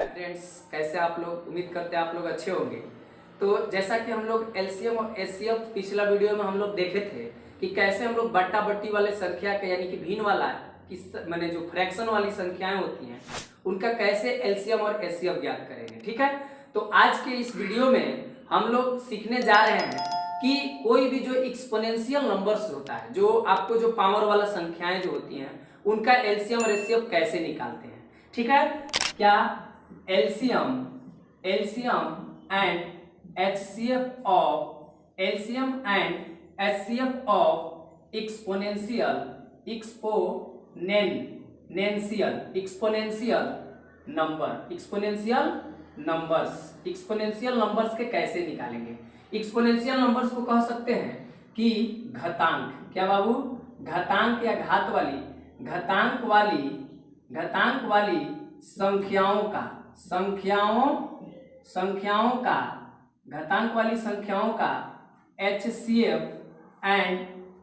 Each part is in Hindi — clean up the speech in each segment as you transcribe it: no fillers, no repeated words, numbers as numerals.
हाय फ्रेंड्स, कैसे आप लोग? उम्मीद करते हैं आप लोग अच्छे होंगे। तो जैसा कि हम लोग एलसीएम और एचसीएफ पिछला वीडियो में हम लोग देखे थे कि कैसे हम लोग बट्टा बट्टी वाले संख्या के यानी कि भिन्न वाला किस माने जो फ्रैक्शन वाली संख्याएं होती हैं उनका कैसे एलसीएम और एचसीएफ ज्ञात करेंगे। ठीक है, तो आज के इस वीडियो में हम लोग सीखने जा रहे हैं कि कोई भी जो एक्सपोनेंशियल नंबर्स होता है, जो आपको जो पावर वाला संख्याएं जो होती हैं उनका एलसीएम और एचसीएफ कैसे निकालते हैं। ठीक है, क्या LCM and HCF of exponential numbers के कैसे निकालेंगे। एक्सपोनेंशियल नंबर्स को कह सकते हैं कि घातांक। क्या बाबू? घातांक या घात वाली घातांक वाली संख्याओं का HCF एंड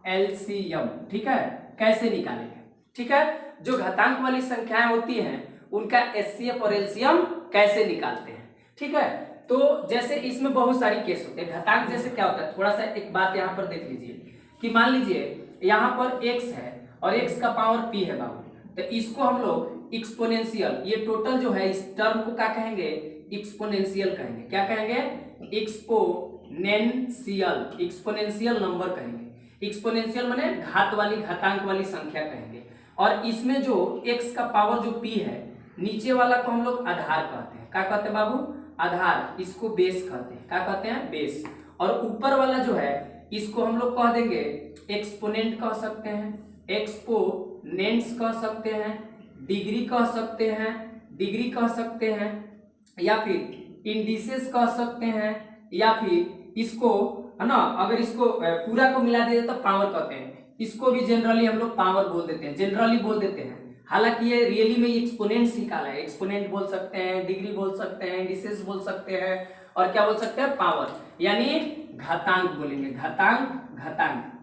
LCM। ठीक है, कैसे निकालेंगे। ठीक है, जो घातांक वाली संख्याएं होती हैं उनका HCF और LCM कैसे निकालते हैं। ठीक है, तो जैसे इसमें बहुत सारी केस होते हैं। घातांक जैसे क्या होता है, थोड़ा सा एक बात यहाँ पर देख लीजिए कि मान लीजिए यहाँ पर x है और x का पावर p है बाबू, तो इसको हम लोग एक्सपोनेंशियल, ये टोटल जो है इस टर्म को क्या कहेंगे? एक्सपोनेंशियल कहेंगे। क्या कहेंगे? एक्सपोनेंशियल नंबर कहेंगे। एक्सपोनेंशियल माने घातांक वाली संख्या कहेंगे। और इसमें जो x का पावर जो p है, नीचे वाला को हम लोग आधार कहते हैं। क्या कहते हैं बाबू? आधार। इसको बेस कहते हैं। क्या कहते हैं? बेस। और ऊपर वाला जो है इसको हम लोग कह देंगे एक्सपोनेंट कह सकते हैं, एक्सपोनेंट्स कह सकते हैं, डिग्री कह सकते हैं, या फिर इंडिसेस कह सकते हैं, या फिर इसको है ना, अगर इसको पूरा को मिला दिया तो पावर कहते हैं। इसको भी जनरली हम लोग पावर बोल देते हैं, हालांकि ये रियली में एक्सपोनेंट्स निकाला है। एक्सपोनेंट बोल सकते हैं, डिग्री बोल सकते हैं, इंडिसेस बोल सकते हैं, और क्या बोल सकते हैं? पावर, यानी घातांक बोलेंगे। घातांक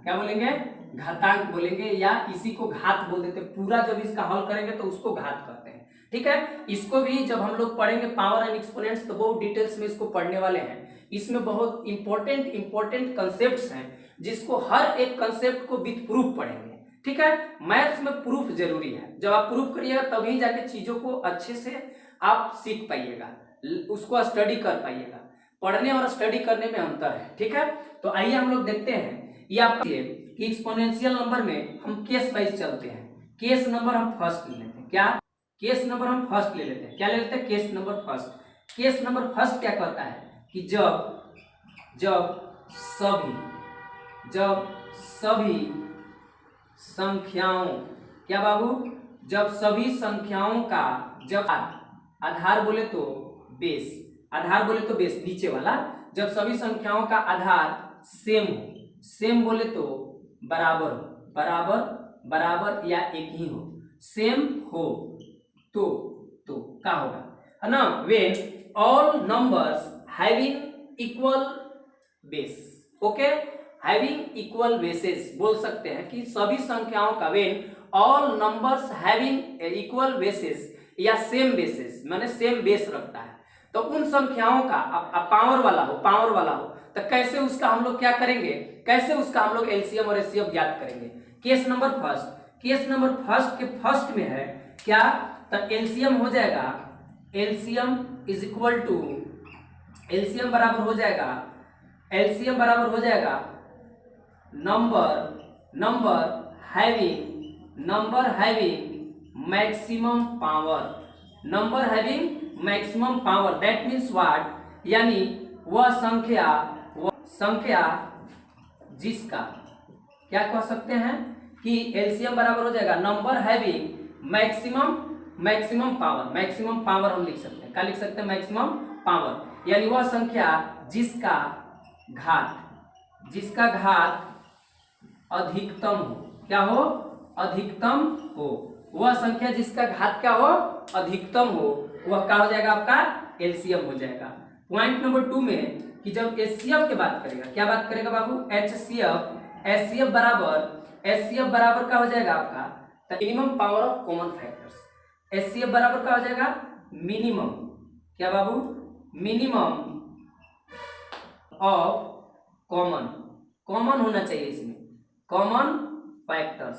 क्या बोलेंगे? घातांक बोलेंगे, या इसी को घात बोल देते हैं। पूरा जब इसका हल करेंगे तो उसको घात कहते हैं। ठीक है, इसको भी जब हम लोग पढ़ेंगे पावर एंड एक्सपोनेंट्स तो बहुत डिटेल्स में इसको पढ़ने वाले हैं। इसमें बहुत इंपॉर्टेंट कंसेप्ट्स हैं जिसको हर एक कंसेप्ट को विद प्रूफ पढ़ेंगे। ठीक है, मैथ्स में प्रूफ जरूरी है। जब आप प्रूफ करिएगा तभी जाके चीजों को अच्छे से आप सीख पाइएगा, उसको स्टडी कर पाइएगा। पढ़ने और स्टडी करने में अंतर है। ठीक है, तो आइए हम लोग देखते हैं ये आपका कि एक्सपोनेंशियल नंबर में हम केस वाइज चलते हैं। केस नंबर हम फर्स्ट ले लेते हैं। क्या? केस नंबर हम फर्स्ट ले लेते हैं। क्या ले लेते हैं? Case number first. Case number first क्या कहता है कि जब सभी संख्याओं, क्या बाबू? जब सभी संख्याओं का, जब आधार बोले तो बेस, नीचे वाला, जब सभी संख्याओं का आधार सेम बोले तो बराबर या एक ही हो, सेम हो तो क्या होगा, है ना? When all numbers having equal base. Okay, having equal bases बोल सकते हैं कि सभी संख्याओं का, when all numbers having equal bases या सेम बेसेस, माने सेम बेस रखता है, तो उन संख्याओं का पावर वाला हो तो कैसे उसका हम लोग क्या करेंगे? कैसे उसका हम लोग एलसीएम और एचसीएफ ज्ञात करेंगे। केस नंबर फर्स्ट के फर्स्ट में है क्या? तो एलसीएम हो जाएगा, एलसीएम बराबर हो जाएगा number having maximum power, that means what, यानी वह संख्या जिसका, क्या कह सकते हैं कि एलसीएम बराबर हो जाएगा नंबर हैविंग मैक्सिमम पावर हम लिख सकते हैं। क्या लिख सकते हैं? मैक्सिमम पावर, यानी वह संख्या जिसका घात अधिकतम हो। क्या हो? अधिकतम हो। वह संख्या जिसका घात क्या हो? अधिकतम हो, वह क्या हो जाएगा? आपका एलसीएम हो जाएगा। पॉइंट नंबर 2 में कि जब एचसीएफ की बात करेगा, क्या बात करेगा बाबू? एचसीएफ बराबर क्या हो जाएगा आपका? Minimum power of common factors. HCF बराबर क्या हो जाएगा? मिनिमम क्या बाबू, मिनिमम ऑफ कॉमन, कॉमन होना चाहिए इसमें, common factors,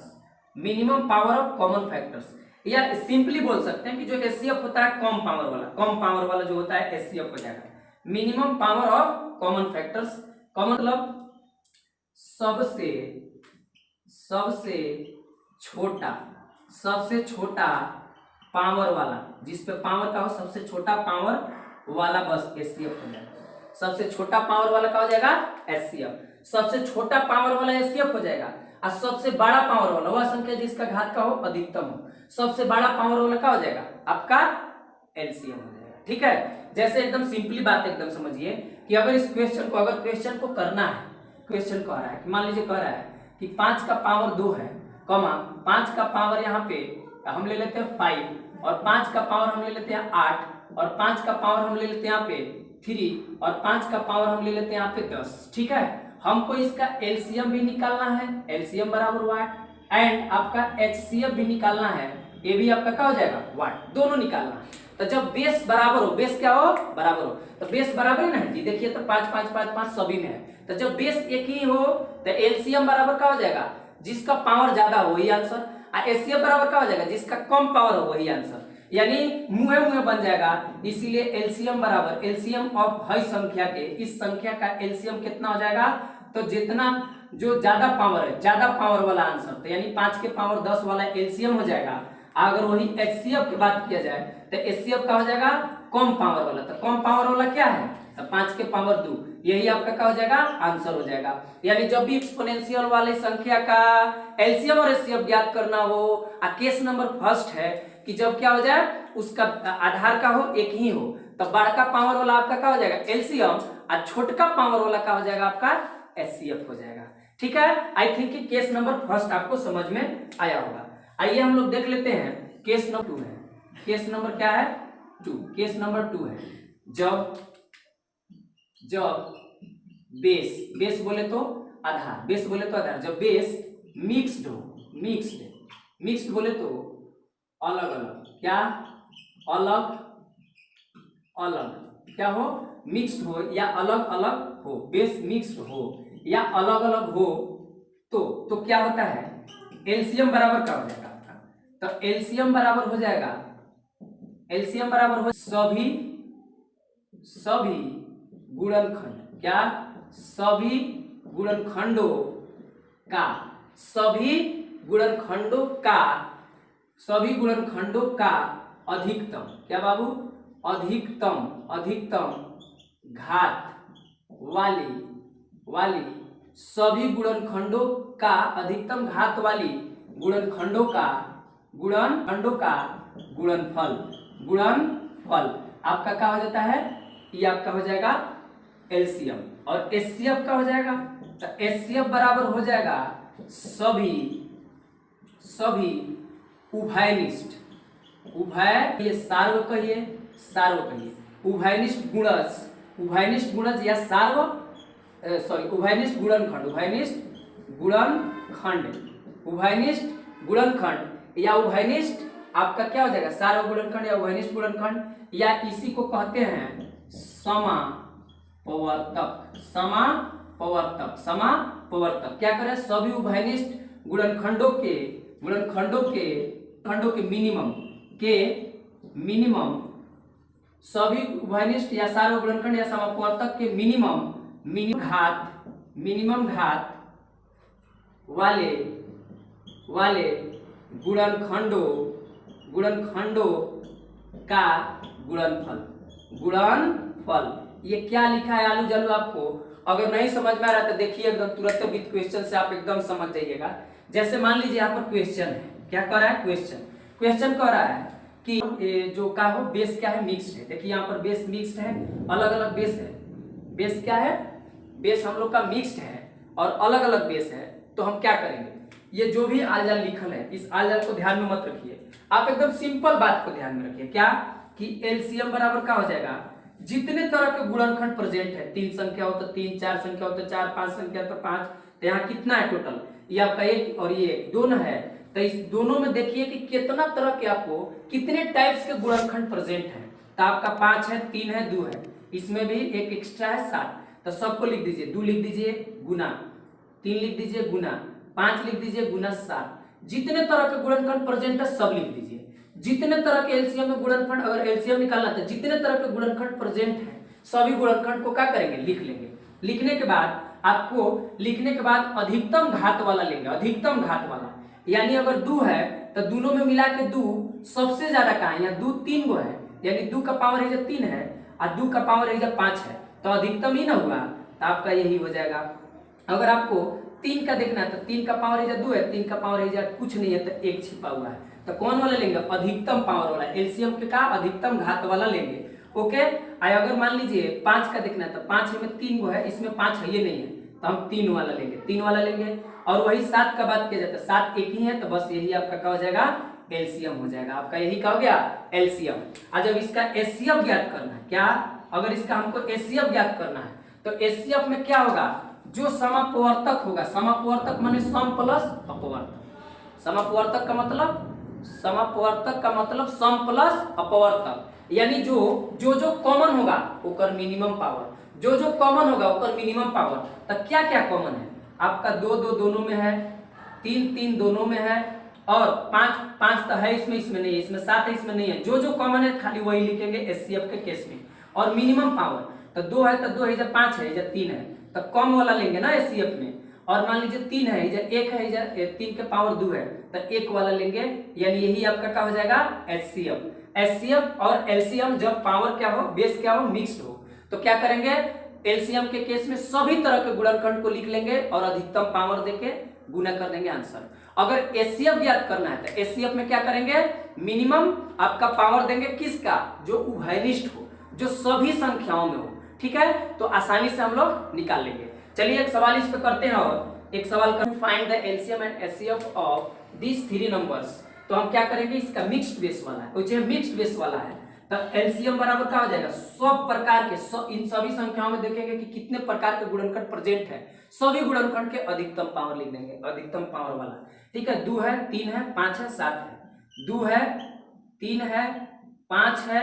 minimum power of common factors, या सिंपली बोल सकते हैं कि जो एचसीएफ होता है कम पावर वाला जो होता है एचसीएफ हो जाएगा, minimum power of common factors. Common मतलब सबसे छोटा पावर वाला, जिस पे पावर का हो सबसे छोटा पावर वाला, बस एचसीएफ हो जाएगा। सबसे छोटा पावर वाला क्या हो जाएगा, एचसीएफ। सबसे छोटा पावर वाला एचसीएफ हो जाएगा, और सबसे बड़ा पावर वाला वह संख्या जिसका घात का हो अधिकतम हो, सबसे बड़ा पावर वाला क्या हो जाएगा आपका एलसीएम हो जाएगा। ठीक है, जैसे एकदम सिंपली बात एकदम समझिए कि अगर इस क्वेश्चन को करना है, क्वेश्चन कह रहा है कि मान लीजिए कह रहा है कि 5 का पावर 2 है, कमा 5 का पावर यहाँ पे हम ले लेते हैं 5, और 5 का पावर हम ले लेते हैं 8, और 5 का पावर हम ले लेते हैं यहाँ पे 3, और 5 का पावर हम ले लेते हैं यहाँ पे 10। ठीक है, हमको इसका एलसीएम भी निकालना है, एलसीएम बराबर वाट, एंड आपका एचसीएफ भी निकालना है, ये भी आपका क्या हो जाएगा वाट, दोनों निकालना है। तो जब बेस बराबर हो, बेस क्या हो बराबर हो, तो बेस बराबर है ना जी, देखिए तो 5 5 5 5 सभी में है, तो जब बेस एक ही हो तो एलसीएम बराबर क्या हो जाएगा, जिसका पावर ज्यादा हो वही आंसर, और एचसीएफ बराबर क्या हो जाएगा, जिसका कम पावर हो वही आंसर, यानी मुहे मुहे बन जाएगा। इसीलिए एलसीएम बराबर एलसीएम ऑफ हई संख्या के, इस संख्या का एलसीएम कितना हो जाएगा, तो जितना जो ज्यादा पावर है, ज्यादा पावर वाला आंसर, तो यानी 5 के पावर 10 वाला एलसीएम हो जाएगा। अगर वही एचसीएफ की बात किया जाए तो एचसीएफ का हो जाएगा कम पावर वाला, तो कम पावर वाला क्या है, तो 5 के पावर 2, यही आपका क्या हो जाएगा आंसर हो जाएगा। यानी जब भी एक्सपोनेंशियल वाले संख्या का एलसीएम और एचसीएफ ज्ञात करना हो, केस नंबर फर्स्ट है कि जब क्या हो जाए उसका आधार का हो एक ही हो, तो बड़का पावर वाला आपका क्या हो जाएगा एलसीएम, और छोटका पावर वाला क्या हो जाएगा आपका एचसीएफ हो जाएगा। ठीक है, आई थिंक कि केस नंबर फर्स्ट आपको समझ में आया होगा। आइए हम लोग देख लेते हैं केस नंबर 2 है, केस नंबर क्या है 2, केस नंबर 2 है जब बेस बोले तो आधार, बेस बोले तो आधार, जब बेस मिक्स्ड हो, मिक्स्ड बोले तो अलग अलग, क्या अलग अलग क्या हो, मिक्स्ड हो या अलग अलग हो, बेस मिक्स्ड हो या अलग अलग हो, तो क्या होता है एलसीएम बराबर क्या हो जाएगा आपका, तो एलसीएम बराबर हो जाएगा, एलसीएम बराबर हो सभी गुणनखंड, क्या सभी गुणनखंडों का अधिकतम, क्या बाबू अधिकतम घात वाली सभी गुणनखंडों का अधिकतम घात वाली गुणनखंडों का गुणनफल आपका क्या हो जाता है, ये आपका हो जाएगा एलसीएम, और एचसीएफ का हो जाएगा, तो एचसीएफ बराबर हो जाएगा सभी उभयनिष्ठ, ये सार्व कहिए, उभयनिष्ठ गुणज या उभयनिष्ठ गुणनखंड या उभयनिष्ठ आपका क्या हो जाएगा सार्व गुणनखंड या उभयनिष्ठ गुणनखंड, या इसी को कहते हैं समापवर्तक। क्या करें, सभी उभयनिष्ठ गुणनखंडों के मिनिमम सभी उभयनिष्ठ या सार्व गुणनखंड या समापवर्तक के मिनिमम घात वाले गुणनखंडों का गुणनफल। ये क्या लिखा है आलू जालू, आपको अगर नहीं समझ में आ रहा तो देखिए एकदम तुरंत विद क्वेश्चन से आप एकदम समझ जाइएगा। जैसे मान लीजिए यहाँ पर क्वेश्चन है, क्या कर रहा है क्वेश्चन कह रहा है कि जो का हो बेस क्या है मिक्स्ड है, देखिए यहाँ पर बेस मिक्स्ड है, अलग अलग बेस है, बेस क्या है, बेस हम लोग का मिक्स्ड है और अलग अलग बेस है, तो हम क्या करेंगे, ये जो भी आलजाल लिखल है इस आलजाल को ध्यान में मत रखिए, आप एकदम सिंपल बात को ध्यान में रखिए, क्या कि एलसीएम बराबर क्या हो जाएगा, जितने तरह के गुणनखंड प्रेजेंट है, 3 संख्या हो तो 3, 4 संख्या हो तो 4, 5 संख्या तो 5, तो यहाँ कितना है टोटल, ये आपका 1 और ये 1 दोनों है, तो इस दोनों में देखिए कि कितना तरह के आपको कितने टाइप्स के गुणनखंड प्रेजेंट है, तो आपका 5 है, 3 है, 2 है, इसमें भी एक एक्स्ट्रा है 7, तो सबको लिख दीजिए। 2 लिख दीजिए गुना, 3 लिख दीजिए गुना, 5 लिख दीजिए गुना 7। जितने तरह के गुणनखंड प्रेजेंट है सब लिख दीजिए। जितने तरह के एलसीएम में गुणनखंड, अगर एलसीएम निकालना था, जितने तरह के गुणनखंड प्रेजेंट है सभी गुणनखंड को क्या करेंगे, लिख लेंगे। लिखने के बाद आपको लिखने के बाद अधिकतम घात वाला लेंगे, अधिकतम घात वाला, यानी अगर 2 है तो दोनों में मिला के 2 सबसे ज्यादा कहाँ है, यहाँ 2 3 गो है, यानी 2 का पावर है 3 है और 2 का पावर है 5 है, तो अधिकतम ही ना हुआ, तो आपका यही हो जाएगा। अगर आपको 3 का देखना है तो 3 का पावर है 2 है, 3 का पावर है कुछ नहीं है तो 1 छिपा हुआ है, तो कौन वाला लेंगे, अधिकतम पावर वाला, एलसीएम के का अधिकतम घात वाला लेंगे। ओके, अगर मान लीजिए 5 का देखना है तो 5 में 3 गो है, इसमें 5 है ये नहीं है, तो हम 3 वाला लेंगे, 3 वाला लेंगे। और वही 7 का बात किया जाता है, 7 एक ही है, तो बस यही आपका क्या हो जाएगा, एलसीएम हो जाएगा, आपका यही क्या हो गया, एलसीएम। और जब इसका एचसीएफ ज्ञात करना है, क्या, अगर इसका हमको एचसीएफ ज्ञात करना है तो एचसीएफ में क्या होगा, जो समापवर्तक होगा, समापवर्तक माने सम प्लस अपवर्तक, समापवर्तक का मतलब, समापवर्तक का मतलब सम प्लस अपवर्तक, यानी जो कॉमन होगा ओकर मिनिमम पावर, जो कॉमन होगा ओकर मिनिमम पावर। तो क्या क्या कॉमन है, आपका 2 2 दोनों में है, 3 3 दोनों में है, और 5 5 तो है इसमें, इसमें नहीं है, इसमें 7 है, इसमें नहीं है, जो कॉमन है खाली वही लिखेंगे एचसीएफ के केस में। और मिनिमम पावर तो 2 है तो 2 है, जब 5 है, जब 3 है, तो कम वाला लेंगे ना एचसीएफ में। और मान लीजिए 3 है, इधर 1 है, इधर 3 के पावर 2 है, तो 1 वाला लेंगे, यानी यही आपका क्या हो जाएगा, एचसीएफ। एचसीएफ और एलसीएम जब पावर क्या हो, बेस क्या हो, मिक्स्ड हो, तो क्या करेंगे, एलसीएम के केस में सभी तरह के गुणनखंड को लिख लेंगे और अधिकतम पावर देके गुना कर देंगे आंसर। अगर एचसीएफ ज्ञात करना है तो एचसीएफ में क्या करेंगे, मिनिमम आपका पावर देंगे किसका, जो उभयनिष्ठ हो, जो सभी संख्याओं में हो, ठीक है, तो आसानी से हम लोग निकाल लेंगे। चलिए एक सवाल इस पे करते हैं, और एक सवाल कर, find the LCM and HCF of these 3 numbers. तो हम क्या करेंगे, इसका मिक्स्ड बेस वाला है, कुछ मिक्स्ड बेस वाला है, तो एलसीएम बराबर क्या हो जाएगा, सब प्रकार के इन सभी संख्याओं में देखेंगे कि कितने प्रकार के गुणनखंड प्रेजेंट है, सभी गुणनखंड के अधिकतम पावर लिख देंगे, अधिकतम पावर वाला, ठीक है। 2 है, 3 है, 5 है, 7 है, 2 है, 3 है, 5 है,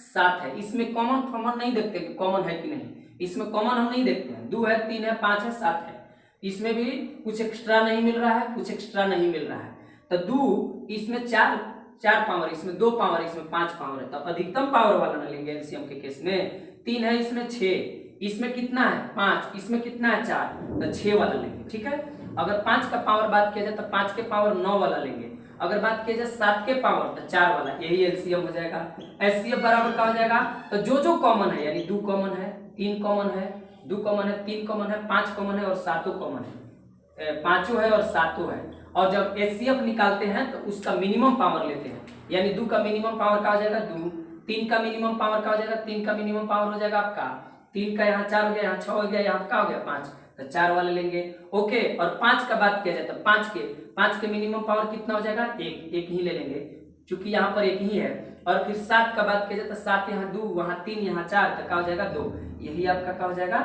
7 है, इसमें कॉमन कॉमन नहीं देखते कि कॉमन है कि नहीं, इसमें कॉमन हम नहीं देखते हैं। 2 है, 3 है, 5 है, 7 है, इसमें भी कुछ एक्स्ट्रा नहीं मिल रहा है, कुछ एक्स्ट्रा नहीं मिल रहा है, तो 2 इसमें 4 पावर, इसमें 2 पावर, इसमें 5 पावर है, तो अधिकतम पावर वाला ना लेंगे एलसीएम के केस में। 3 है, इसमें 6, इसमें कितना है 5, इसमें कितना है 4, तो 6 वाला लेंगे, ठीक है। अगर 5 का पावर बात किया जाए तो 5 के पावर 9 वाला लेंगे, अगर बात किया जाए 7 के पावर तो 4 वाला, यही एलसीएम हो जाएगा। एचसीएफ बराबर क्या हो जाएगा, तो जो कॉमन है, यानी 2 कॉमन है, 3 कॉमन है, 2 कॉमन है, 3 कॉमन है, 5 कॉमन है और 7 कॉमन है, 5 है और 7 है। और जब एचसीएफ निकालते हैं तो उसका मिनिमम पावर लेते हैं, यानी 2 का मिनिमम पावर क्या हो जाएगा 2, 3 का मिनिमम पावर क्या हो जाएगा, 3 का मिनिमम पावर हो जाएगा आपका 3 का, यहाँ 4 हो गया, यहाँ 6 हो गया, यहाँ क्या हो गया 5, तो 4 वाले लेंगे। ओके, और 5 का बात किया जाए तो 5 के मिनिमम पावर कितना हो जाएगा, एक ही ले लेंगे, क्योंकि यहाँ पर एक ही है। और फिर 7 का बात किया जाए तो 7 यहाँ 2, वहाँ 3, यहाँ 4, तो क्या हो जाएगा 2, यही आपका क्या हो जाएगा,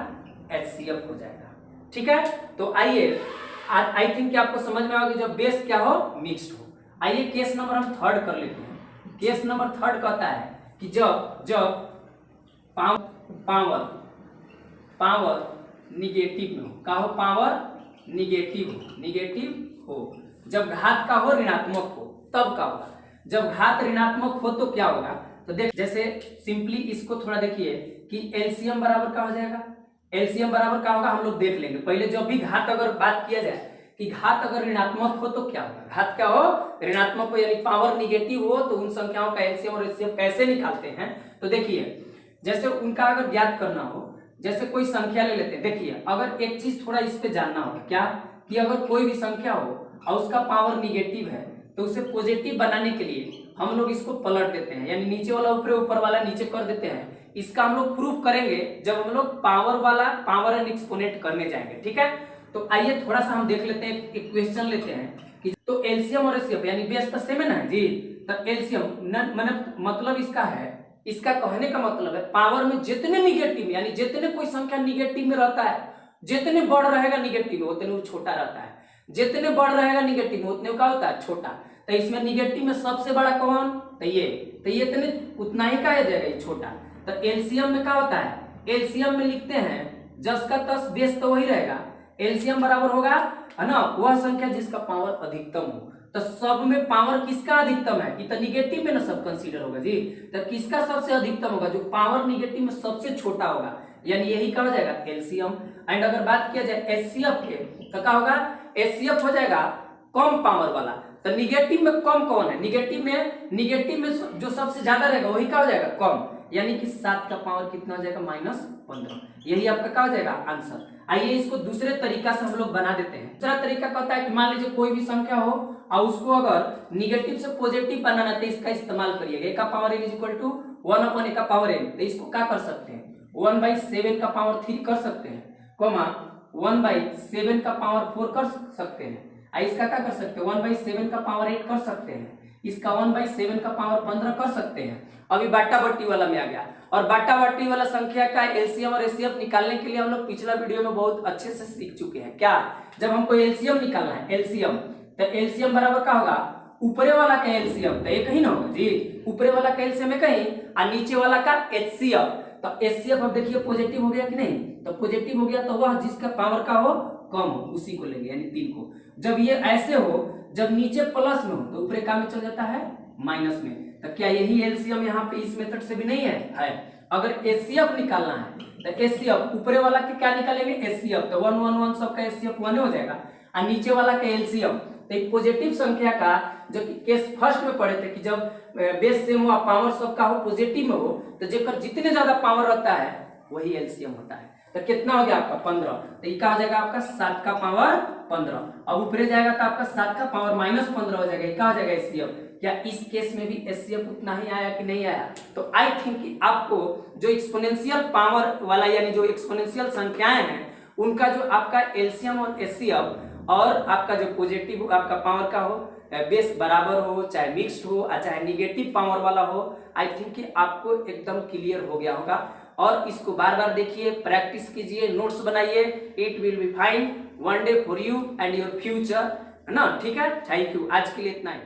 एचसीएफ हो जाएगा, ठीक है। तो आइए, आई थिंक कि आपको समझ में आ गया, जब बेस क्या हो, मिक्स्ड हो। आइए केस नंबर हम 3 कर लेते हैं। केस नंबर 3 कहता है कि जब पावर निगेटिव में हो, का हो, पावर निगेटिव हो, जब घात का हो, ऋणात्मक हो, तब क्या होगा। जब घात ऋणात्मक हो तो क्या होगा, तो देख, जैसे सिंपली इसको थोड़ा देखिए कि एलसीएम बराबर क्या हो जाएगा, एलसीएम बराबर क्या होगा हम लोग देख लेंगे। पहले जब भी घात अगर बात किया जाए कि घात अगर ऋणात्मक हो तो क्या होगा, घात क्या हो, ऋणात्मक हो, यानी पावर निगेटिव हो, तो उन संख्याओं का एलसीएम और एचसीएफ कैसे निकालते हैं। तो देखिए, जैसे उनका अगर ज्ञात करना हो, जैसे कोई संख्या ले लेते हैं। देखिए, अगर एक चीज थोड़ा इस पे जानना होगा, क्या कि अगर कोई भी संख्या हो और उसका पावर निगेटिव है तो उसे पॉजिटिव बनाने के लिए हम लोग इसको पलट देते हैं, यानी नीचे वाला ऊपर, ऊपर वाला नीचे कर देते हैं। इसका हम लोग प्रूफ करेंगे जब हम लोग पावर एंड एक्सपोनेंट करने जाएंगे, ठीक है। तो आइए थोड़ा सा हम देख लेते हैं, एक क्वेश्चन लेते हैं कि तो एलसीएम और एचसीएफ यानी बेस तो सेम है ना जी। तो एलसीएम मतलब इसका है, इसका कहने का मतलब है पावर में जितने निगेटिव, यानी जितने कोई संख्या निगेटिव में रहता है, जितने बढ़ रहेगा निगेटिव में उतने वो छोटा रहता है, जितने बढ़ रहेगा निगेटिव में उतने का होता है छोटा। तो इसमें निगेटिव में सबसे बड़ा कौन, तो ये, तो ये इतने उतना ही का आ जाएगा, ये छोटा। तो एलसीएम में क्या होता है, एलसीएम में लिखते हैं जस का तस बेस तो वही रहेगा। एलसीएम बराबर होगा है ना वह संख्या जिसका पावर अधिकतम हो। तो सब में पावर किसका अधिकतम है, ये तो निगेटिव में ना सब कंसीडर होगा जी। तो किसका सबसे अधिकतम होगा, जो पावर निगेटिव में सबसे छोटा होगा, यानी यही क्या हो जाएगा एलसीएम। एंड अगर बात किया जाए एचसीएफ के तो क्या होगा, एचसीएफ हो जाएगा कम पावर वाला। तो निगेटिव में कम कौन है, निगेटिव में जो सबसे ज्यादा रहेगा वही क्या हो जाएगा कम, यानी कि 7 का पावर कितना हो जाएगा -15। यही आपका क्या हो जाएगा आंसर। आइए इसको दूसरे तरीका से हम लोग बना देते हैं। दूसरा तरीका कहता है कि मान लीजिए कोई भी संख्या हो और उसको अगर निगेटिव से पॉजिटिव बनाना तो इसका इस्तेमाल करिएगा। a का power n equal to 1/a का पावर n। तो इसको क्या कर सकते हैं 1/7 का पावर 3 कर सकते हैं, 1/7 का पावर 4 कर सकते हैं। इसका क्या कर सकते हैं 1/7 का पावर 8 कर सकते हैं, इसका 1/7 का पावर 15 कर सकते हैं। अभी बाटा बट्टी वाला में आ गया। और बाटा बट्टी वाला संख्या का एलसीएम और एचसीएफ निकालने के लिए हम लोग पिछला वीडियो में बहुत अच्छे से सीख चुके हैं। क्या, जब हमको एलसीएम निकालना है, एलसीएम तो एलसीएम बराबर क्या होगा, ऊपरे वाला का एलसीएम तो एक ही ना होगा जी, ऊपरे वाला का एलसीएम है कहीं और नीचे वाला का एचसीएफ। तो एचसीएफ अब देखिए पॉजिटिव हो गया कि नहीं, तो पॉजिटिव हो गया तो वह जिसका पावर का हो कम हो उसी को लेंगे, यानी 3 को। जब ये ऐसे हो, जब नीचे प्लस में हो तो ऊपरे का में चल जाता है माइनस में। तो क्या यही एलसीएम यहाँ पे इस मेथड से भी नहीं है? अगर एचसीएफ निकालना है तो एचसीएफ ऊपरे वाला के क्या निकालेंगे एचसीएफ, तो 1 1 1 सबका एचसीएफ 1 हो जाएगा और नीचे वाला का एलसीएम। तो एक पॉजिटिव संख्या का जो कि केस फर्स्ट में पढ़े थे कि जब बेस सेम हो पावर सबका हो पॉजिटिव में हो तो जेकर जितने ज्यादा पावर रहता है वही एलसीएम होता है। तो कितना हो गया आपका 15। तो ये क्या हो जाएगा आपका 7 का पावर 15। अब ऊपरे जाएगा तो आपका 7 का पावर -15 हो जाएगा, क्या हो जाएगा एचसीएफ। क्या इस केस में भी एचसीएफ उतना ही आया कि नहीं आया? तो आई थिंक कि आपको जो एक्सपोनेंशियल पावर वाला यानी जो एक्सपोनेंशियल संख्याएं हैं उनका जो आपका एलसीएम और एचसीएफ और आपका जो पॉजिटिव आपका पावर का हो बेस बराबर हो, चाहे मिक्स्ड हो चाहे निगेटिव पावर वाला हो, आई थिंक कि आपको एकदम क्लियर हो गया होगा। और इसको बार बार देखिए, प्रैक्टिस कीजिए, नोट्स बनाइए। It will be fine one day for you and your future, है ना। ठीक है, थैंक यू। आज के लिए इतना ही।